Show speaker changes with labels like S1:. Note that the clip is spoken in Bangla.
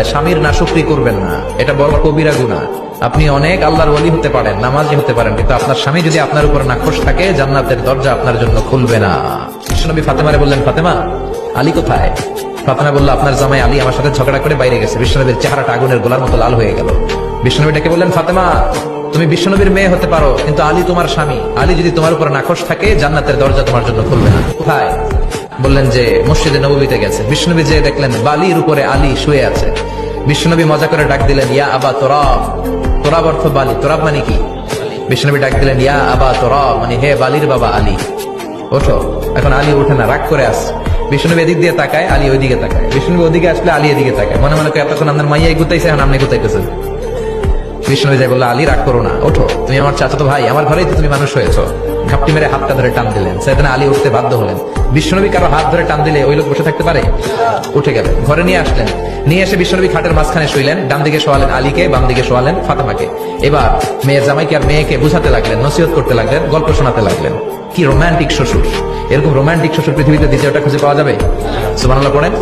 S1: স্বামীর নাশুকরি করবেন না, এটা বড় কবিরা গুনাহ। আপনি অনেক আল্লাহর ওলি হতে পারেন, নামাজি হতে পারেন, কিন্তু আপনার স্বামী যদি আপনার উপর নাখোশ থাকে, জান্নাতের দরজা আপনার জন্য খুলবে না। বিশ্বনবী ফাতেমারে বললেন, ফাতেমা, আলী কোথায়? ফাতেমা বলল, আপনার জামাই আলী আমার সাথে ঝগড়া করে বাইরে গেছে। বিশ্বনবীর চেহারাটা আগুনের গোলার মতো লাল হয়ে গেল। বিশ্বনবী ডেকে বললেন, ফাতেমা, তুমি বিশ্বনবীর মেয়ে হতে পারো, কিন্তু আলী তোমার স্বামী। আলী যদি তোমার উপর নাখোশ থাকে, জান্নাতের দরজা তোমার জন্য খুলবে না। কোথায়? বললেন যে মসজিদে নববীতে গেছে। বিশ্বনবী যে দেখলেন বালির উপরে আলী শুয়ে আছে। বিশ্বনবী মজা করে ডাক দিলেন, ইয়া আবা তোরাব। তোরাব অর্থ বালি, তোরাব মানে কি? বিশ্বনবী ডাক দিলেন, ইয়া আবা তোরাব, মানে হে বালির বাবা আলী, ওঠো। এখন আলী ওঠে না, রাগ করে আসছে। বিষ্ণুনবী এদিক দিয়ে তাকায়, আলী ওইদিকে তাকায়। বিষ্ণুনবী ওদিকে আসলে আলী এদিকে তাকায়, মনে মনে এতক্ষণ আপনার মাইয়াই গুতাইছে, এখন আপনি গুতাইতেছেন। বিষ্ণুনবী যাই বললো, আলী রাগ করো না, ওঠো, তুমি আমার চাচাতো ভাই, আমার ঘরেই তো তুমি মানুষ হয়েছো। ঘাপটি মেরে হাতটা ধরে টান দিলেন। সেদিন আলী উঠতে বাধ্য হলেন। বিষ্ণুনবী কারো হাত ধরে টান দিলে ওই লোক বসে থাকতে পারে? উঠে গেলেন, ঘরে নিয়ে আসলেন। নিয়ে এসে বিষ্ণুনবী খাটের মাঝখানে শুইলেন। ডান দিকে শোয়ালেন আলীকে, বাম দিকে শোয়ালেন ফাতেমাকে। এবার মেয়ের জামাইকে আর মেয়েকে বুঝাতে লাগলেন, নসিহত করতে লাগলেন, গল্প শোনাতে লাগলেন। কি রোমান্টিক শ্বশুর! এরকম রোমান্টিক শ্বশুর পৃথিবীতে দ্বিতীয়টা খুঁজে পাওয়া যাবে? সুবহানাল্লাহ পড়েন।